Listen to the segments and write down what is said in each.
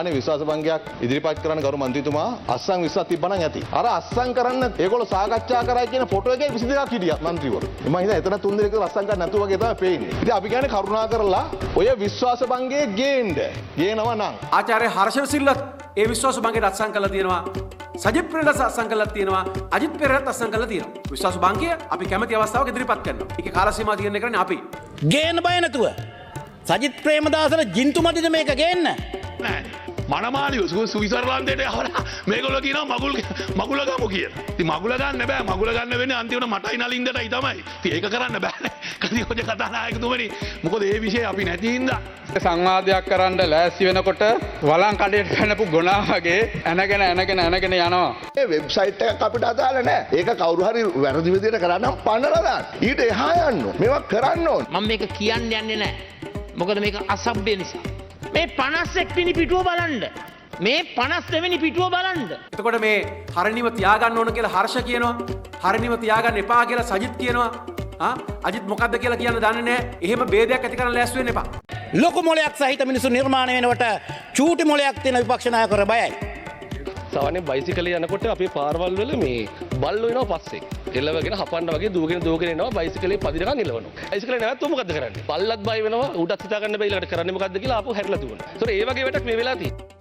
අනේ විශ්වාස භංගයක් ඉදිරිපත් කරන්න ගරු මන්ත්‍රීතුමා අස්සන් 20ක් තිබ්බනම් ඇති. අර අස්සන් කරන්න ඒගොල්ලෝ සාකච්ඡා කරා කියන ෆොටෝ එකේ 22ක් හිටියා මන්ත්‍රීවරු. මම හිතා එතන 3 දෙනෙක් අස්සන් කරන්න නැතුව වගේ තමයි පේන්නේ. ඉතින් අපි කියන්නේ කරුණා කරලා ඔය විශ්වාස භංගයේ ගේනවා නම් ආචාර්ය හර්ෂණ සිල්ලත් ඒ විශ්වාස භංගයට අත්සන් කළා තියෙනවා. සජිත් ප්‍රේමදාස අත්සන් කළා තියෙනවා. අජිත් පෙරේරාත් අත්සන් කළා තියෙනවා. විශ්වාස භංගය අපි කැමැති අවස්ථාවක ඉදිරිපත් කරනවා. ඒකේ කාල සීමාව තීරණය කරන්නේ අපි. ගේන්න බය නැතුව. සජිත් ප්‍රේමදාසට ජින්තු මැදිද මේක ගේන්න? නෑ මනමාලියෝ සුවිසර්ලාන්තයට යවලා මේගොල්ලෝ කියනවා මගුල ගමු කියලා. ඉතින් මගුල ගන්න බෑ. මගුල ගන්න වෙන්නේ අන්තිමට මටයි නලින්දටයි තමයි. ඉතින් ඒක කරන්න බෑනේ. කදියෝජ කතානායකතුමනි. මොකද ඒ විෂය අපි නැති හින්දා සංවාදයක් කරන්න ලෑස්ති වෙනකොට වලං කඩේට පැනපු ගොනා වගේ ඇනගෙන යනවා. මේ වෙබ්සයිට් එකක් අපිට අදාළ නෑ. ඒක කවුරු හරි වැරදි විදිහට කරනම් පන්නලා දාන්න. ඊට එහා යන්න. මේවා කරන්න ඕන. මම මේක කියන්න යන්නේ නෑ. මොකද මේක අසභ්‍ය නිසා. මේ 51 වෙනි පිටුව බලන්න. මේ 52 වෙනි පිටුව බලන්න. එතකොට මේ හරිනිව තියාගන්න ඕන කියලා හර්ෂ කියනවා. හරිනිව තියාගන්න එපා කියලා සජිත් කියනවා. අජිත් මොකද්ද කියලා කියන්න දන්නේ නැහැ. එහෙම ભેදයක් ඇති කරන්න ලෑස්ති වෙන්න එපා. ලොකු මොලයක් සහිත මිනිස්සු නිර්මාණය වෙනකොට චූටි මොලයක් තියෙන විපක්ෂ නායකවරු බයයි. සාමාන්‍ය බයිසිකලේ යනකොට අපේ පාරවල් වල මේ බල්ලෝ එනවා පස්සේ. එළවගෙන හපන්න වගේ දුවගෙන එනවා බයිසිකලේ පදිනකන් එළවනවා. බයිසිකලේ නැවතුම මොකද්ද කරන්නේ? බල්ලත් බය වෙනවා උඩත් හිතා ගන්න බැහැ ඊළඟට කරන්නේ මොකද්ද කියලා ආපහු හැරිලා දුවනවා. ඒතොර ඒ වගේ වැඩක් මේ වෙලා තියෙන්නේ.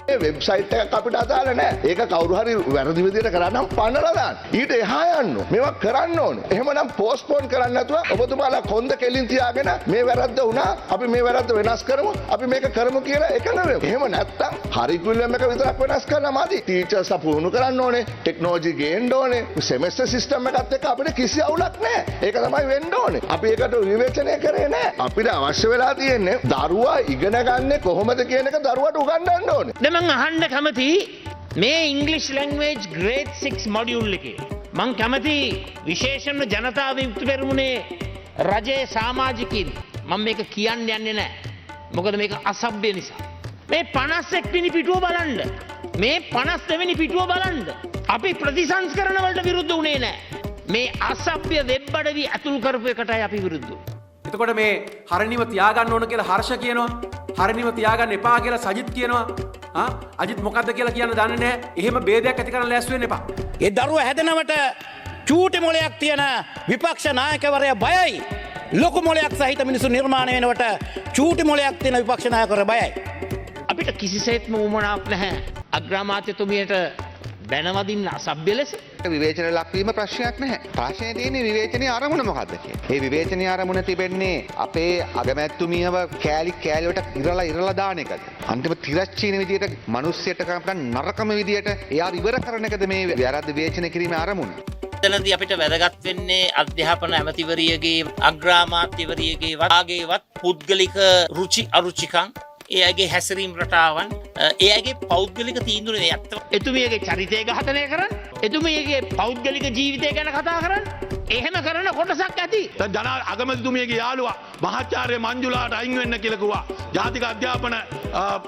මේ වෙබ්සයිට් එකක් අපිට අදාළ නෑ. ඒක කවුරු හරි වැරදි විදිහට කරනම් පන්නලා දාන්න. ඊට එහා යන්න. මේවා කරන්න ඕනේ. එහෙමනම් පෝස්ට්පෝන් කරන්න නැතුව ඔබතුමාලා කොන්ද කෙලින් තියාගෙන මේ වැරද්ද වුණා. අපි මේ වැරද්ද වෙනස් කරමු. අපි මේක කරමු කියලා එකඟ වෙමු. එහෙම නැත්තම් හරිකුලම් එක විතරක් වෙනස් කරනම ඇති. ටීචර්ස්ලා පුහුණු කරන්න ඕනේ. ටෙක්නොලොජි ගේන්න ඕනේ. සෙමෙස්ටර් සිස්ටම් එකත් එක්ක අපිට කිසි අවුලක් නෑ. ඒක තමයි වෙන්න ඕනේ. අපි ඒකට විවේචනය කරේ නෑ. අපිට අවශ්‍ය වෙලා තියෙන්නේ දරුවා ඉගෙන ගන්න කොහොමද කියන එක දරුවාට උගන්වන්න ඕනේ. මං අහන්න කැමති මේ ඉංග්‍රීසි ලැන්ග්වේජ් ග්‍රේඩ් 6 මොඩියුල් එකේ මං කැමති විශේෂයෙන්ම ජනතා විමුක්ති පෙරමුණේ රජයේ සමාජිකින් මම මේක කියන්න යන්නේ නැහැ. මොකද මේක අසභ්‍ය නිසා. මේ 51 වෙනි පිටුව බලන්න. මේ 52 වෙනි පිටුව බලන්න. අපි ප්‍රතිසංස්කරණ වලට විරුද්ධ වුණේ නැහැ. මේ අසභ්‍ය වෙබ් අඩවි ඇතුල් කරපු එකටයි අපි විරුද්ධ. එතකොට මේ හරිනිව තියාගන්න ඕන කියලා හර්ෂ කියනවා. හරිනිව තියාගන්න එපා කියලා සජිත් කියනවා. අජිත් මොකද්ද කියලා කියන්න දන්නේ නැහැ. එහෙම ભેදයක් ඇති කරන්න ලෑස්ති වෙන්න එපා. ඒ දරුවා හැදෙනවට චූටි මොලයක් තියෙන විපක්ෂ නායකවරයා බයයි. ලොකු මොලයක් සහිත මිනිස්සු නිර්මාණය වෙනකොට චූටි මොලයක් තියෙන විපක්ෂ නායකවරයා බයයි. අපිට කිසිසේත්ම උවමනාවක් නැහැ. අග්‍රාමාත්‍යතුමියට බැනවදින්න අසභ්‍ය ලෙස. විවේචන ලක්වීම ප්‍රශ්නයක් නැහැ. ප්‍රශ්නේ තියෙන්නේ විවේචනයේ අරමුණ මොකද්ද කියලා. මේ විවේචනයේ අරමුණ තිබෙන්නේ අපේ අගමැතිතුමියව කෑලි වලට ඉරලා දාන එකද. අන්තිම තිරච්චීන විදියට මිනිස්සුන්ට කරන නරකම විදියට එයා ඉවර කරන එකද මේ වැරද්ද විවේචනය කිරීමේ අරමුණ. එතනදී අපිට වැදගත් වෙන්නේ අධ්‍යාපන ඇමතිවරියගේ අග්‍රාමාත්‍යවරියගේ වාගේවත් පුද්ගලික රුචි අරුචිකම් ඒ අයගේ හැසිරීම් රටාවන් ඒ අයගේ පෞද්ගලික තීන්දුව නේ ඇත්ත. එතුමියගේ චරිතය ඝාතනය කරන්න, එතුමියගේ පෞද්ගලික ජීවිතය ගැන කතා කරන්න. එහෙම කරන කොටසක් ඇති. දැන් ජනා අගමැතිතුමියගේ යාළුවා මහාචාර්ය මංජුලාට අයින් වෙන්න කියලා කිව්වා. ජාතික අධ්‍යාපන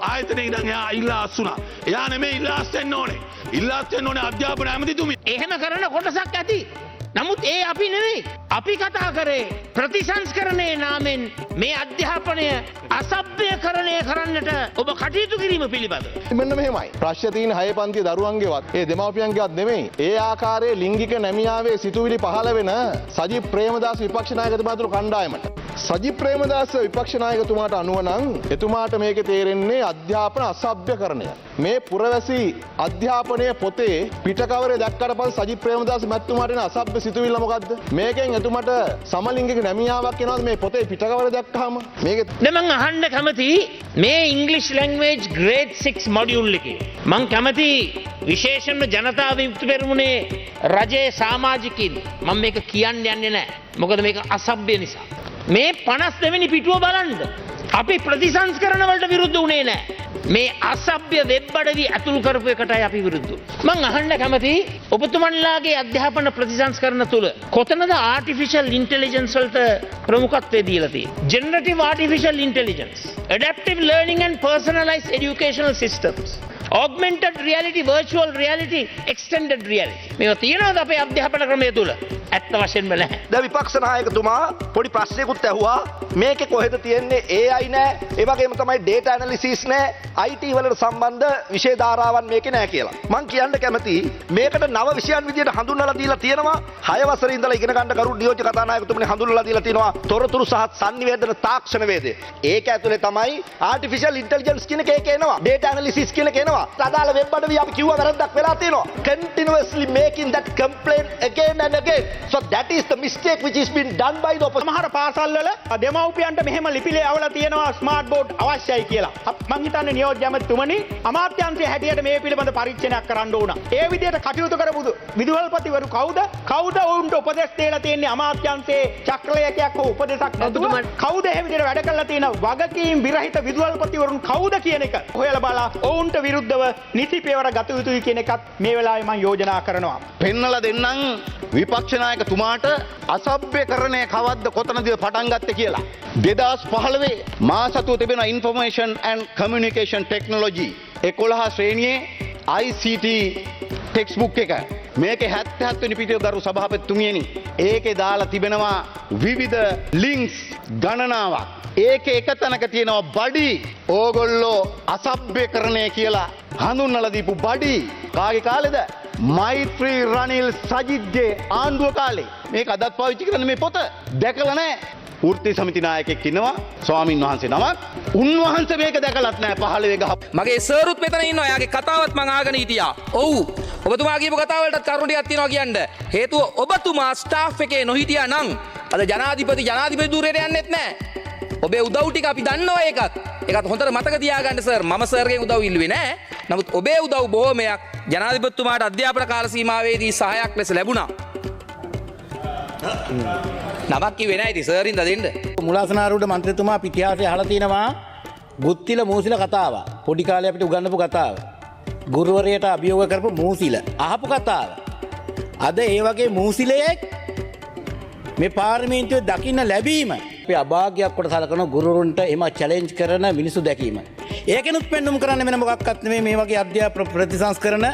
ආයතනයේ ඉඳන් එයා ඉල්ලා අස්සුණා. එයා නෙමෙයි ඉල්ලා අස්සෙන්න ඕනේ. ඉල්ලා අස්සෙන්න ඕනේ අධ්‍යාපන ඇමතිතුමිය. එහෙම කරන කොටසක් ඇති. නමුත් ඒ අපි නෙවෙයි. අපි කතා කරේ ප්‍රතිසංස්කරණයේ නාමෙන් මේ අධ්‍යාපනය අසභ්‍යකරණය කරන්නට ඔබ කටයුතු කිරීම පිළිබඳව. මෙන්න මෙහෙමයි. ප්‍රශ්න තියෙන 6 පන්ති දරුවන්ගේවත් ඒ දෙමාපියන්ගේවත් නෙමෙයි. ඒ ආකාරයේ ලිංගික නැමියාවේ සිතුවිලි පහළ වෙන සජිත් ප්‍රේමදාස විපක්ෂ නායකතුමා ඇතුළු කණ්ඩායමට. සජිත් ප්‍රේමදාස විපක්ෂ නායකතුමාට අනුව නම් එතුමාට මේකේ තේරෙන්නේ අධ්‍යාපන අසභ්‍යකරණය. මේ පුරවැසි අධ්‍යාපනයේ පොතේ පිටකවරේ දැක්කට පස්සේ සජිත් ප්‍රේමදාස මැතිතුමාට එන අසභ්‍ය සිතුවිල්ල මොකද්ද? මේකෙන් එතුමාට සමලිංගික නැමියාවක් එනවාද මේ පොතේ පිටකවරේ දැක්කහම? මේකේ මං අහන්න කැමති මේ ඉංග්‍රීසි ලැන්ග්වේජ් ග්‍රේඩ් 6 මොඩියුල් එකේ මං කැමති විශේෂයෙන්ම ජනතා විමුක්ති පෙරමුණේ රජයේ සමාජිකින් මම මේක කියන්න යන්නේ නැහැ. මොකද මේක අසභ්‍ය නිසා. මේ 52 වෙනි පිටුව බලන්න. අපි ප්‍රතිසංස්කරණ වලට විරුද්ධ වුණේ නැහැ. මේ අසභ්‍ය වෙබ් අඩවි ඇතුල් කරපු එකටයි අපි විරුද්ධ. මං අහන්න කැමති ඔබතුමන්ලාගේ අධ්‍යාපන ප්‍රතිසංස්කරණ තුල කොතනද ආටිෆිෂල් ඉන්ටෙලිජන්ස් වලට ප්‍රමුඛත්වය දීලා තියෙන්නේ? Generative artificial intelligence, adaptive learning and personalized educational systems, augmented reality, virtual reality, extended reality. මේවා තියෙනවද අපේ අධ්‍යාපන ක්‍රමය තුල? ඇත්ත වශයෙන්ම නැහැ. දැන් විපක්ෂ නායකතුමා පොඩි ප්‍රශ්නයකුත් ඇහුවා. මේකේ කොහෙද තියෙන්නේ AI නෑ. ඒ වගේම තමයි data analysis නෑ. IT වලට සම්බන්ධ විෂය ධාරාවන් මේකේ නෑ කියලා. මම කියන්න කැමතියි මේකට නව විෂයන් විදියට හඳුන්වලා දීලා තියෙනවා. 6 වසරේ ඉඳලා ඉගෙන ගන්න කරු නියෝජ්‍ය කතානායකතුමනි හඳුන්වලා දීලා තියෙනවා තොරතුරු සහ sannivedana තාක්ෂණ වේදේ. ඒක ඇතුලේ තමයි artificial intelligence කියන එක එනවා. data analysis කියන එක එනවා. අදාළ වෙබ් අඩවි අපි කිව්වා වැරද්දක් වෙලා තියෙනවා. continuously making that complaint again and again. So that is the mistake which is been done by the opposition. සමහර පාසල් වල දෙමව්පියන්ට මෙහෙම ලිපිලේ අවලා තියෙනවා ස්මාර්ට් බෝඩ් අවශ්‍යයි කියලා. මං හිතන්නේ නියෝජ්‍ය ඇමතිතුමනි අමාත්‍යාංශයේ හැටියට මේ පිළිබඳ පරීක්ෂණයක් කරන්න ඕන. ඒ විදිහට කටයුතු කරපු විදුහල්පතිවරු කවුද? කවුද ඔවුන්ට උපදෙස් දෙලා තියෙන්නේ අමාත්‍යාංශයේ චක්‍රලයකයක් හෝ උපදෙසක් නැතුව? කවුද එහෙම විදිහට වැඩ කරලා තියෙන වගකීම් විරහිත විදුහල්පතිවරුන් කවුද කියන එක හොයලා බලලා ඔවුන්ට විරුද්ධව නිසි පියවර ගත යුතුයි කියන එකත් මේ වෙලාවේ මම යෝජනා කරනවා. පෙන්නලා දෙන්නම් විපක්ෂ නායකතුමාට අසභ්‍යකරණය කවද්ද කොතනද පටන් ගත්තේ කියලා. 2015 මා සතුව තිබෙන information and communication technology 11 ශ්‍රේණියේ ICT ටෙක්ස්ට්බුක් එක මේකේ 77 වෙනි පිටුවේ ගරු සභාපතිතුමියනි ඒකේ දාලා තිබෙනවා විවිධ ලින්ක්ස් ගණනාවක්. ඒකේ එක තැනක තියෙනවා බඩි ඕගොල්ලෝ අසභ්‍යකරණය කියලා හඳුන්වලා දීපු බඩි කාගේ කාලෙද? මෛත්‍රී රනිල් සජිත්ගේ ආණ්ඩුව කාලේ. මේක අදත් පාවිච්චි කරන්න මේ පොත දැකලා නැහැ. වෘත්ති සමිති නායකයෙක් ඉන්නවා ස්වාමින් වහන්සේ නමක්. උන්වහන්සේ මේක දැකලත් නැහැ 15 ගහ. මගේ සර්ුත් මෙතන ඉන්නවා. යාගේ කතාවත් මං අහගෙන හිටියා. ඔව්. ඔබතුමා කියපු කතාව වලටත් කරුණු ටිකක් තියෙනවා කියන්න. හේතුව ඔබතුමා ස්ටාෆ් එකේ නොහිටියා නම් අද ජනාධිපති ධූරයට යන්නෙත් නැහැ. ඔබේ උදව් ටික අපි දන්නවා ඒකත්. ඒකත් හොඳට මතක තියාගන්න සර්. මම සර්ගෙන් උදව් ඉල්ලුවේ නැහැ. නමුත් ඔබේ උදව් බොහොමයක් ජනාධිපතිතුමාට අධ්‍යාපන කාල සීමාවේදී සහායක් ලෙස ලැබුණා. නමක් කිව්වේ නැහැ ඉතින් සර්ින්ද දෙන්න. මුලාසනාරූඪ මන්ත්‍රීතුමා ඉතිහාසය අහලා තිනවා ගුත්තිල මූසිල කතාව. පොඩි කාලේ අපිට උගන්වපු කතාව. ගුරුවරයාට අභියෝග කරපු මූසිල අහපු කතාව. අද ඒ වගේ මූසිලයෙක් මේ පාර්ලිමේන්තුවේ දකින්න ලැබීම අපි අභාග්‍යයක් කොට සලකන ගුරුවරුන්ට එම චැලෙන්ජ් කරන මිනිසු දැකීම. ඒකෙනුත් පෙන්නුම් කරන්න වෙන මොකක්වත් නෙමෙයි මේ වගේ අධ්‍යාපන ප්‍රතිසංස්කරණ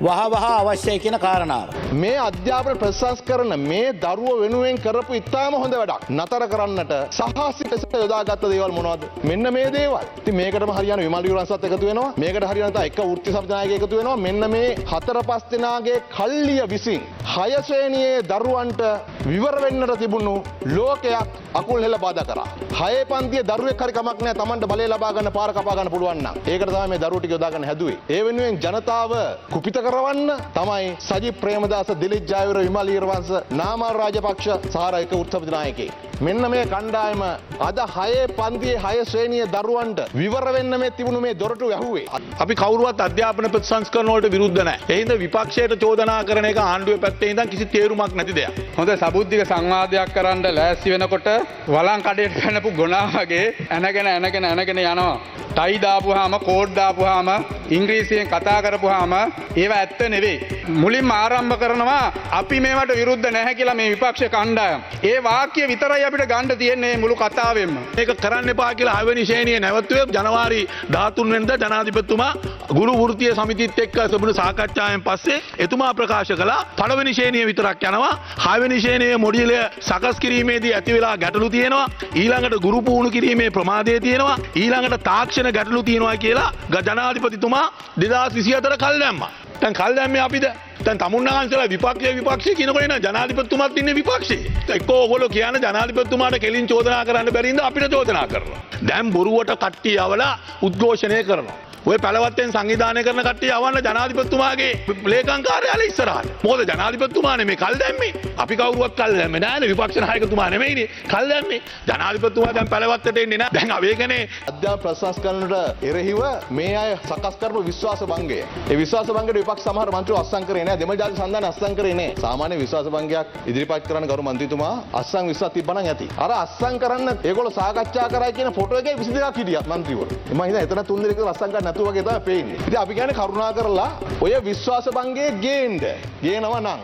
වහ අවශ්‍යයි කියන කාරණාව. මේ අධ්‍යාපන ප්‍රතිසංස්කරණ මේ දරුවෝ වෙනුවෙන් කරපු ඉතාම හොඳ වැඩක්. නතර කරන්නට සාහසික යොදාගත්ත දේවල් මොනවද? මෙන්න මේ දේවල්. ඉතින් මේකටම හරියන විමල් විරන්සත් එකතු වෙනවා. මේකට හරියන තව එක වෘත්ති සම්ප්‍රදායක එකතු වෙනවා. මෙන්න මේ 4-5 දෙනාගේ කල්ලිය විසින් 6 ශ්‍රේණියේ දරුවන්ට විවර වෙන්නට තිබුණු ලෝකයක් අකුල් හෙල බාධා කරා. 6 පන්තියේ දරුවෙක් හරි කමක් නැහැ. Tamanට බලය ලබා ගන්න පාර කපා ගන්න පුළුවන් නම්. ඒකට තමයි මේ දරුවෝ ටික යොදා ගන්න හැදුවේ. ඒ වෙනුවෙන් ජනතාව කුපිත කරවන්න තමයි සජිත් ප්‍රේමදාස, දිලිත් ජයවීර, විමල් ඊරවංශ, නාමල් රාජපක්ෂ සහ එක උත්සව නායකයෙක්. මෙන්න මේ කණ්ඩායම අද 6 පන්තියේ 6 ශ්‍රේණියේ දරුවන්ට විවර වෙන්න මේ තිබුණු මේ දොරටු ඇහුවේ. අපි කවුරුවත් අධ්‍යාපන ප්‍රතිසංස්කරණ වලට විරුද්ධ නැහැ. ඒ හින්දා විපක්ෂයට චෝදනා කරන එක ආණ්ඩුවේ පැත්තේ ඉඳන් කිසි තේරුමක් නැති දෙයක්. හොඳ සබුද්ධික සංවාදයක් කරන්න ලෑස්ති වෙනකොට වලං කඩේට පැනපු ගොනා වගේ ඇනගෙන යනවා. ටයි දාපුවාම කෝඩ් දාපුවාම ඉංග්‍රීසියෙන් කතා කරපුවාම ඒවා ඇත්ත නෙවෙයි. මුලින්ම ආරම්භ කරනවා අපි මේවට විරුද්ධ නැහැ කියලා මේ විපක්ෂ කණ්ඩායම. ඒ වාක්‍ය විතරයි අපිට ගන්න තියෙන්නේ මුළු කතාවෙම. මේක කරන්න එපා කියලා 6 වෙනි ශ්‍රේණියේ නැවතුවේ ජනවාරි 13 වෙනිදා ජනාධිපතිතුමා ගුරු වෘත්තීය සමිතියත් එක්ක සම්මුණ සාකච්ඡාවෙන් පස්සේ එතුමා ප්‍රකාශ කළා 5 වෙනි ශ්‍රේණිය විතරක් යනවා. 6 වෙනි ශ්‍රේණියේ මොඩියුලය සකස් කිරීමේදී ඇති වෙලා ගැටලු තියෙනවා. ඊළඟට ගුරු පුහුණු කිරීමේ ප්‍රමාදය තියෙනවා. ඊළඟට තාක්ෂණ ගැටලු තියෙනවා කියලා ජනාධිපතිතුමා 2024 කල් දැම්මා. දැන් කල් දැම්මේ අපිද? දැන් තමුන්නාන්සලා විපක්ෂය කියනකොට එන ජනාධිපතිතුමාත් ඉන්නේ විපක්ෂේ. එක්කෝ ඕගොල්ලෝ කියන ජනාධිපතිතුමාට කෙලින් චෝදනා කරන්න බැරි ඉඳ අපිට චෝදනා කරනවා. දැන් බොරුවට කට්ටිය යවලා උද්ඝෝෂණය කරනවා. ඔය පළවත්තෙන් සංවිධානය කරන කට්ටිය යවන්න ජනාධිපතිතුමාගේ ලේකම් කාර්යාලය ඉස්සරහට. මොකද ජනාධිපතිතුමානේ මේ කල් දැම්මේ. අපි කවුරුවත් කල් දැම්මේ නෑනේ. විපක්ෂ නායකතුමා නෙමෙයිනේ කල් දැම්මේ. ජනාධිපතිතුමා දැන් පළවත්තට එන්නේ නෑ. දැන් අවේකනේ අධ්‍යාපන ප්‍රතිසංස්කරණයට එරෙහිව මේ අය සකස් කරපු විශ්වාස භංගය. ඒ විශ්වාස භංගයට විපක්ෂ සමහර මන්ත්‍රීව අත්සන් කරේ නෑ. දෙමළ ජාතික සන්ධානය අත්සන් කරේ නෑ. සාමාන්‍ය විශ්වාස භංගයක් ඉදිරිපත් කරන ගරු මන්ත්‍රීතුමා අත්සන් විශ්වාස තිබ්බනම් ඇති. අර අත්සන් කරන්න ඒගොල්ලෝ සාකච්ඡා කරයි කියන ෆොටෝ එකේ 22ක් හිටියා මන්ත්‍රීවරු. මම හිතන එතන 3 දෙනෙක් අත්සන් කරන්න නැතුව වගේ තමයි පේන්නේ. ඉතින් අපි කියන්නේ කරුණා කරලා ඔය විශ්වාස භංගයේ ගේනවා නම්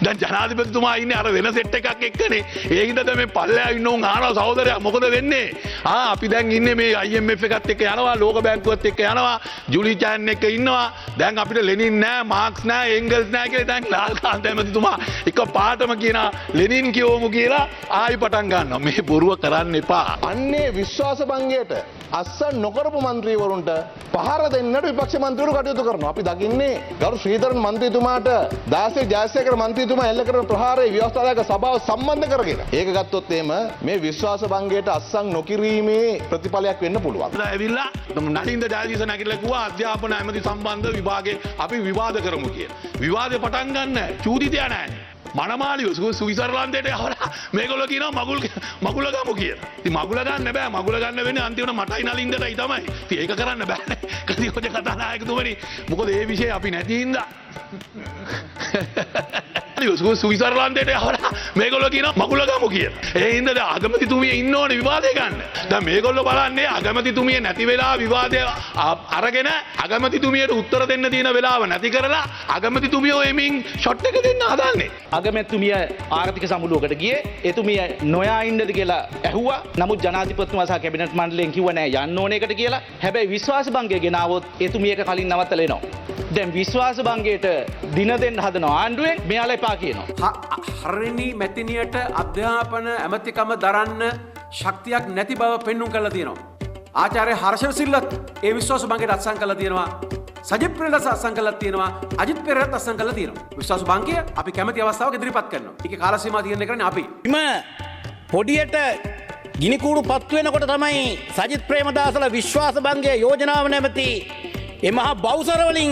දැන් ජනාධිපතිතුමා ඉන්නේ අර වෙන සෙට් එකක් එක්කනේ. ඒ හින්දා දැන් මේ පල්ලෙහා ඉන්න උන් අහනවා සහෝදරයා මොකද වෙන්නේ? අපි දැන් ඉන්නේ මේ IMF එකත් එක්ක යනවා, ලෝක බැංකුවත් එක්ක යනවා, ජුලි චෑන් එක්ක ඉන්නවා. දැන් අපිට ලෙනින් නෑ, මාක්ස් නෑ, එංගල්ස් නෑ කියලා දැන් ලාල්කාන්ත ඇමතිතුමා එක පාටම කියනවා ලෙනින් කියවමු කියලා ආයි පටන් ගන්නවා. මේ බොරුව කරන්න එපා. අන්නේ විශ්වාස භංගයට අස්සන් නොකරපු මන්ත්‍රීවරුන්ට පහර දෙන්නට විපක්ෂ මන්ත්‍රීවරු කටයුතු කරනවා. අපි දකින්නේ ගරු ශ්‍රීධරන් මන්ත්‍රීතුමාට දාසේ ජයසේකර මන්ත්‍රීතුමා එල්ල කරන ප්‍රහාරයේ ව්‍යවස්ථාදායක සභාව සම්බන්ධ කරගෙන ඒක ගත්තොත් එහෙම මේ විශ්වාස භංගයට අස්සන් නොකිරීමේ ප්‍රතිඵලයක් වෙන්න පුළුවන්. ඇවිල්ලා නලින්ද ජයදීස නැගිටලා කිව්වා අධ්‍යාපන ඇමති සම්බන්ධ විභාගේ අපි විවාද කරමු කියලා. විවාදේ පටන් ගන්න චූදිතය නැහැ. මනමාලියෝ සුවිසර්ලන්තයට යවලා මේගොල්ලෝ කියනවා මගුල ගමු කියලා. ඉතින් මගුල ගන්න බෑ. මගුල ගන්න වෙන්නේ අන්තිමට මටයි නලින්දටයි තමයි. ඉතින් ඒක කරන්න බෑනේ. කතියෝජ කතානායකතුමනි. මොකද ඒ විෂය අපි නැති හින්දා සුවිසර්ලන්තයට යවලා මේගොල්ලෝ කියනවා මගුල ගමු කියලා. ඒ හින්දා දැන් අගමැතිතුමිය ඉන්න ඕනේ විවාදේ ගන්න. දැන් මේගොල්ලෝ බලන්නේ අගමැතිතුමිය නැති වෙලා විවාදය අරගෙන අගමැතිතුමියට උත්තර දෙන්න තියෙන වෙලාව නැති කරලා අගමැතිතුමිය එමින් ෂොට් එක දෙන්න හදන්නේ. අගමැතිතුමිය ආර්ථික සමුළුවකට ගියේ එතුමිය නොයා ඉන්නද කියලා ඇහුවා. නමුත් ජනාධිපතිතුමා සහ කැබිනට් මණ්ඩලයෙන් කිව්වා නෑ යන්න ඕන එකට කියලා. හැබැයි විශ්වාස භංගය ගෙනාවොත් එතුමිය එක කලින් නවත්තලා එනවා. දැන් විශ්වාස භංගයට දින දෙන්න හදන ආණ්ඩුවෙන් මෙයාලා එපා කියනවා. හරිනි මැතිනියට අධ්‍යාපන ඇමතිකම දරන්න ශක්තියක් නැති බව පෙන්නුම් කරලා තියෙනවා. ආචාර්ය හර්ෂණ සිල්ලත් ඒ විශ්වාස භංගයට අත්සන් කරලා තියෙනවා. සජිත් ප්‍රේමදාස අත්සන් කරලා තියෙනවා. අජිත් පෙරේරාත් අත්සන් කරලා තියෙනවා. විශ්වාස භංගය අපි කැමති අවස්ථාවක ඉදිරිපත් කරනවා. ඒකේ කාල සීමා තීරණය කරන්නේ අපි. පොඩියට ගිනිකූඩු පත්තු වෙනකොට තමයි සජිත් ප්‍රේමදාසලා විශ්වාස භංගයේ යෝජනාව නැමැති ඒ මහා බවුසර වලින්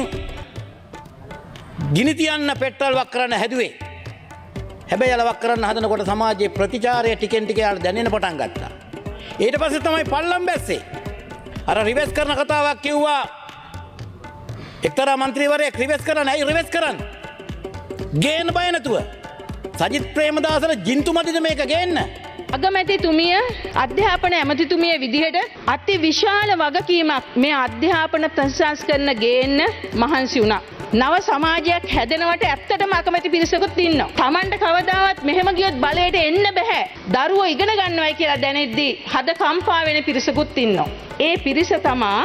ගිනි තියන්න පෙට්‍රල් වක් කරන්න හැදුවේ. හැබැයි අලවක් කරන්න හදනකොට සමාජයේ ප්‍රතිචාරය ටිකෙන් ටික යාට දැනෙන්න පටන් ගත්තා. ඊට පස්සේ තමයි පල්ලම් බැස්සේ. අර රිවර්ස් කරන කතාවක් කිව්වා. එක්තරා මන්ත්‍රීවරයෙක් රිවර්ස් කරන්න. ඇයි රිවර්ස් කරන්නේ? ගේන්න බය නැතුව. සජිත් ප්‍රේමදාසට ජින්තුමදිද මේක ගේන්න? අගමැතිතුමිය අධ්‍යාපන ඇමතිතුමිය විදිහට අති විශාල වගකීමක් මේ අධ්‍යාපන ප්‍රතිසංස්කරණ ගේන්න මහන්සි වුණා. නව සමාජයක් හැදෙනවට ඇත්තටම අකමැති පිරිසකුත් ඉන්නවා. Tamanට කවදාවත් මෙහෙම ගියොත් බලයට එන්න බෑ. දරුවෝ ඉගෙන ගන්නවයි කියලා දැනෙද්දී හද කම්පා වෙන පිරිසකුත් ඉන්නවා. ඒ පිරිස තමා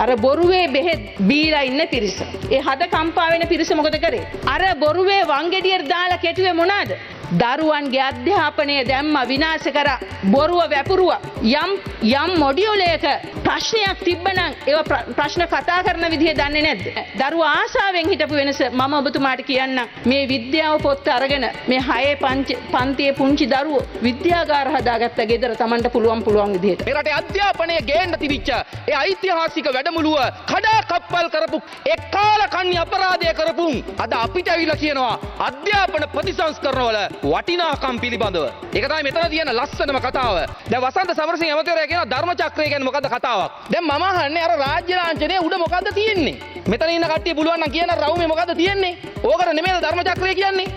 අර බොරුවේ බෙහෙත් බීලා ඉන්න පිරිස. ඒ හද කම්පා වෙන පිරිස මොකද කරේ? අර බොරුවේ වංගෙඩියට දාලා කෙටුවේ මොනවාද? දරුවන්ගේ අධ්‍යාපනය දැම්ම විනාශ කර බොරුව වැපුරුව යම් මොඩියුලයක ප්‍රශ්නයක් තිබ්බනම් ඒව ප්‍රශ්න කතා කරන විදිහ දන්නේ නැද්ද? දරුවා ආසාවෙන් හිටපු වෙනස මම ඔබතුමාට කියන්නම්. මේ විද්‍යාව පොත් අරගෙන මේ 6 පන්තියේ පුංචි දරුවෝ විද්‍යාගාර හදාගත්ත ගෙදර Tamanට පුළුවන් විදිහට. මේ රටේ අධ්‍යාපනය ගේන්න තිබිච්ච ඒ ඓතිහාසික වැඩමුළුව කඩා කප්පල් කරපු ඒ කාලකන්ණි අපරාධය කරපුන් අද අපිට ඇවිල්ලා කියනවා අධ්‍යාපන ප්‍රතිසංස්කරණ වල වටිනාකම් පිළිබඳව. ඒක තමයි මෙතන තියෙන ලස්සනම කතාව. දැන් වසන්ත සමරසිංහ ඇමතිවරයා කියනවා ධර්ම චක්‍රය කියන්නේ මොකද්ද කතාවක්. දැන් මම අහන්නේ අර රාජ්‍ය ලාංඡනයේ උඩ මොකද්ද තියෙන්නේ? මෙතන ඉන්න කට්ටිය පුළුවන් නම් කියන රවුමේ මොකද්ද තියෙන්නේ? ඕකට නෙමෙයිද ධර්ම චක්‍රය කියන්නේ?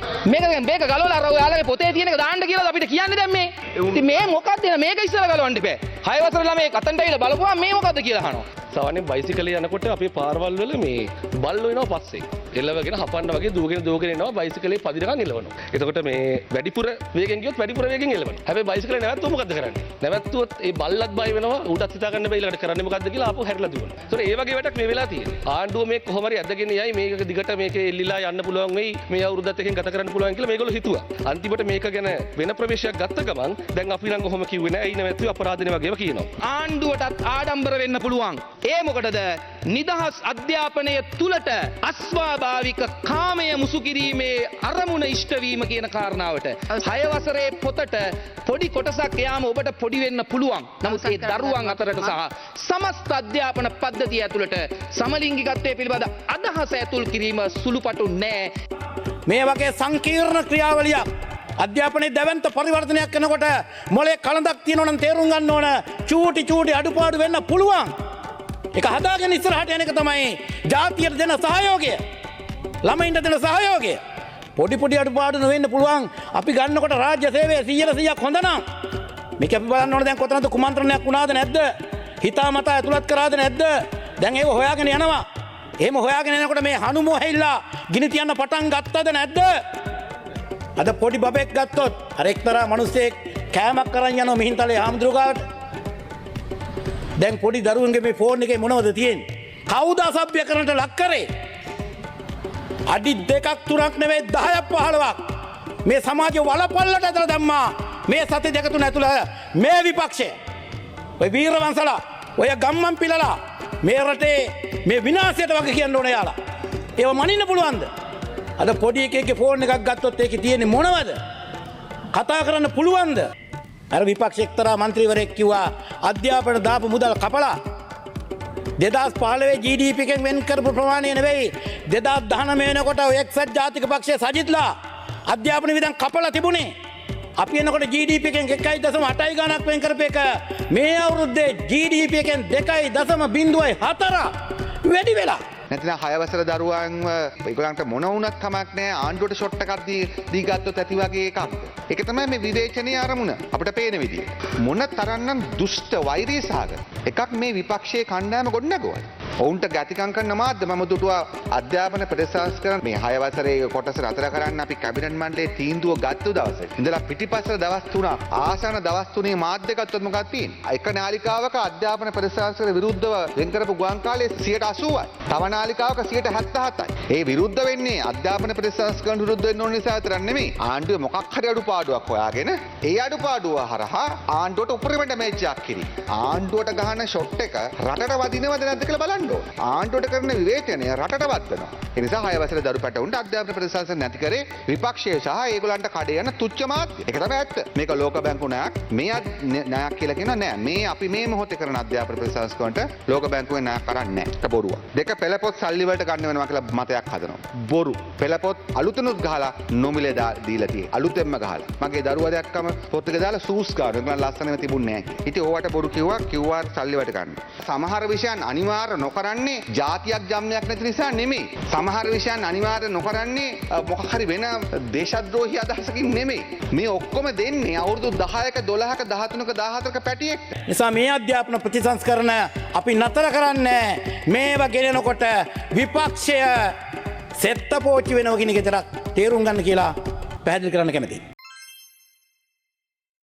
මේක ගලවලා අර ඔයාලගේ පොතේ තියෙන එක දාන්න කියලා අපිට කියන්නේ දැන් මේ. ඉතින් මේ මොකද්ද මේක ඉස්සර ගලවන්න බෑ. 6 වසර ළමයි කතන්ට ඇවිල්ලා බලපුවා මේ මොකද්ද කියලා අහනවා. සාමාන්‍යයෙන් බයිසිකලේ යනකොට අපේ පාරවල් වල මේ බල්ලෝ එනවා පස්සේ. එළවගෙන හපන්න වගේ දූගෙන එනවා බයිසිකලේ පදිනකන් එළවනවා. එතකොට මේ වැඩිපුර වේගෙන් ගියොත් වැඩිපුර වේගෙන් එළවනවා. හැබැයි බයිසිකලේ නැවතුව මොකද්ද කරන්නේ? නැවතුවොත් ඒ බල්ලත් බය වෙනවා ඌටත් හිතා ගන්න බෑ ඊළඟට කරන්නේ මොකද්ද කියලා ආපහු හැරිලා දුවනවා. ඒතකොට ඒ වගේ වැඩක් මේ වෙලා තියෙන්නේ. ආණ්ඩුව මේ කොහොම හරි ඇදගෙන යයි මේක දිගට මේකේ එල්ලිලා යන්න පුළුවන් වෙයි. මේ අවුරුද්දත් එකෙන් ගත කරන්න පුළුවන් කියලා මේගොල්ලෝ හිතුවා. අන්තිමට මේක ගැන වෙන ප්‍රවේශයක් ගත්ත ගමන් දැන් අපි නම් කොහොම කිව්වේ නෑ. ඊ නැවතුව අපරාධනේ වගේම කියනවා. ආණ්ඩුවටත් ආඩම්බර වෙන්න පුළුවන්. ඒ මොකටද? නිදහස් අධ්‍යාපනය තුලට අස්වාභාවික කාමය මුසු කිරීමේ අරමුණ ඉෂ්ටවීම කියන කාරණාවට 6 වසරේ පොතට පොඩි කොටසක් එයාම ඔබට පොඩි වෙන්න පුළුවන්. නමුත් ඒ දරුවන් අතරට සහ සමස්ත අධ්‍යාපන පද්ධතිය ඇතුළට සමලිංගිකත්වයේ පිළිබඳ අදහස ඇතුල් කිරීම සුළුපටු නෑ. මේ වගේ සංකීර්ණ ක්‍රියාවලියක් අධ්‍යාපනයේ දැවැන්ත පරිවර්තනයක් කරනකොට මොලේ කලඳක් තියෙනවා නම් තේරුම් ගන්න ඕන චූටි අඩුපාඩු වෙන්න පුළුවන්. ඒක හදාගෙන ඉස්සරහට යන එක තමයි ජාතියට දෙන සහයෝගය. ළමයින්ට දෙන සහයෝගය. පොඩි අඩුපාඩු නොවෙන්න පුළුවන්. අපි ගන්නකොට රාජ්‍ය සේවය 100% හොඳ නම් මේක අපි බලන්න ඕන දැන් කොතනද කුමන්ත්‍රණයක් වුණාද නැද්ද? හිතාමතා ඇතුළත් කරාද නැද්ද? දැන් ඒව හොයාගෙන යනවා. එහෙම හොයාගෙන යනකොට මේ හනුමොහෙල්ලා ගිනි තියන්න පටන් ගත්තද නැද්ද? අද පොඩි බබෙක් ගත්තොත් අර එක්තරා මිනිස්සෙක් කෑමක් කරන් යනවා මිහින්තලේ ආම්දුරුගාවට. දැන් පොඩි දරුවන්ගේ මේ ෆෝන් එකේ මොනවද තියෙන්නේ? කවුද අසභ්‍ය කරන්නට ලක් කරේ? අඩි 2ක් 3ක් නෙවෙයි 10ක් 15ක් මේ සමාජය වලපල්ලට ඇදලා දැම්මා. මේ සති දෙක තුන ඇතුළත මේ විපක්ෂය ඔය වීරවංශලා ඔය ගම්මන් පිළලා මේ රටේ මේ විනාශයට වගේ කියන්න ඕන යාලා. ඒව මනින්න පුළුවන්ද? අද පොඩි එකෙක්ගේ ෆෝන් එකක් ගත්තොත් ඒකේ තියෙන්නේ මොනවද? කතා කරන්න පුළුවන්ද? අර විපක්ෂ එක්තරා මන්ත්‍රීවරයෙක් කිව්වා අධ්‍යාපන දාපු මුදල් කපලා 2015 GDP එකෙන් වෙන් කරපු ප්‍රමාණය නෙවෙයි 2019 වෙනකොට ඔය එක්සත් ජාතික පක්ෂයේ සජිත්ලා අධ්‍යාපන වියදම් කපලා තිබුණේ. අපි එනකොට GDP එකෙන් 1.8යි ගණක් වෙන් කරපු එක මේ අවුරුද්දේ GDP එකෙන් 2.04 වැඩි වෙලා. නැතිනම් 6 වසර දරුවන්ව ඒගොල්ලන්ට මොන වුණත් කමක් නැහැ ආණ්ඩුවට ෂොට් එකක් දී ගත්තොත් ඇති වගේ එකක්ද. ඒක තමයි මේ විවේචනීය අරමුණ අපිට පේන විදිය. මොන තරම්නම් දුෂ්ට වෛරී සහගත එකක් මේ විපක්ෂයේ කණ්ඩායම ගොඩනගුවා. ඔවුන්ට ගැතිකම් කරන මාධ්‍ය මම දුටුවා අධ්‍යාපන ප්‍රතිසංස්කරණ මේ 6 වසරේ කොටස නතර කරන්න අපි කැබිනට් මණ්ඩලයේ තීන්දුව ගත්ත දවසේ ඉඳලා පිටිපස්සට දවස් 3ක් ආසන්න දවස් 3 මාධ්‍ය ගත්තොත් මොකක්ද තියෙන්නේ? එක නාලිකාවක අධ්‍යාපන ප්‍රතිසංස්කරණ විරුද්ධව වෙන් කරපු ගුවන් කාලය 80%යි. තව නාලිකාවක 77යි. ඒ විරුද්ධ වෙන්නේ අධ්‍යාපන ප්‍රතිසංස්කරණ විරුද්ධ වෙන්න ඕන නිසා විතරක් නෙමෙයි. ආණ්ඩුවේ මොකක් හරි අඩුපාඩුවක් හොයාගෙන ඒ අඩුපාඩුව හරහා ආණ්ඩුවට උපරිම ඩැමේජ් එකක් කිරි. ආණ්ඩුවට ගහන ෂොට් එක රටට වදිනවද නැද්ද කියලා බලන්න ඕන. ආණ්ඩුවට කරන විවේචනය රටට වදනවා. ඒ නිසා 6 වසරේ දරු පැටවුන්ට අධ්‍යාපන ප්‍රතිසංස්කරණ නැති කරේ විපක්ෂය සහ ඒගොල්ලන්ට කඩේ යන තුච්ච මාධ්‍ය. ඒක තමයි ඇත්ත. මේක ලෝක බැංකු ණයක්. මේ ණයක් කියලා කියනවා නෑ. මේ අපි මේ මොහොතේ කරන අධ්‍යාපන ප්‍රතිසංස්කරණට ලෝක බැංකුවේ ණයක් කරන්නේ නෑ. ඒක බොරුවක්. දෙක පෙළපොත් සල්ලි වලට ගන්න වෙනවා කියලා මතයක් හදනවා. බොරු. පෙළපොත් අලුතෙනුත් ගහලා නොමිලේ දීලා තියෙන්නේ. අලුතෙන්ම ගහලා. මගේ දරුවා දැක්කම පොත් එක දාලා සූස් ගාන. ඒගොල්ලන් ලස්සනම තිබුණේ නෑ. ඉතින් ඕවට බොරු කිව්වා QR සල්ලි වලට ගන්න. සමහර විෂයන් අනිවාර්ය නොකරන්නේ ජාතියක් ජම්මයක් නැති නිසා නෙමෙයි. සමහර විෂයන් අනිවාර්ය නොකරන්නේ මොකක් හරි වෙන දේශද්‍රෝහී අදහසකින් නෙමෙයි. මේ ඔක්කොම දෙන්නේ අවුරුදු 10ක 12ක 13ක 14ක පැටියෙක්. නිසා මේ අධ්‍යාපන ප්‍රතිසංස්කරණ අපි නතර කරන්නේ මේවා ගෙනනකොට විපක්ෂය සෙත්ත පෝච්චි වෙනවා කියන එක විතරක් තේරුම් ගන්න කියලා පැහැදිලි කරන්න කැමතියි.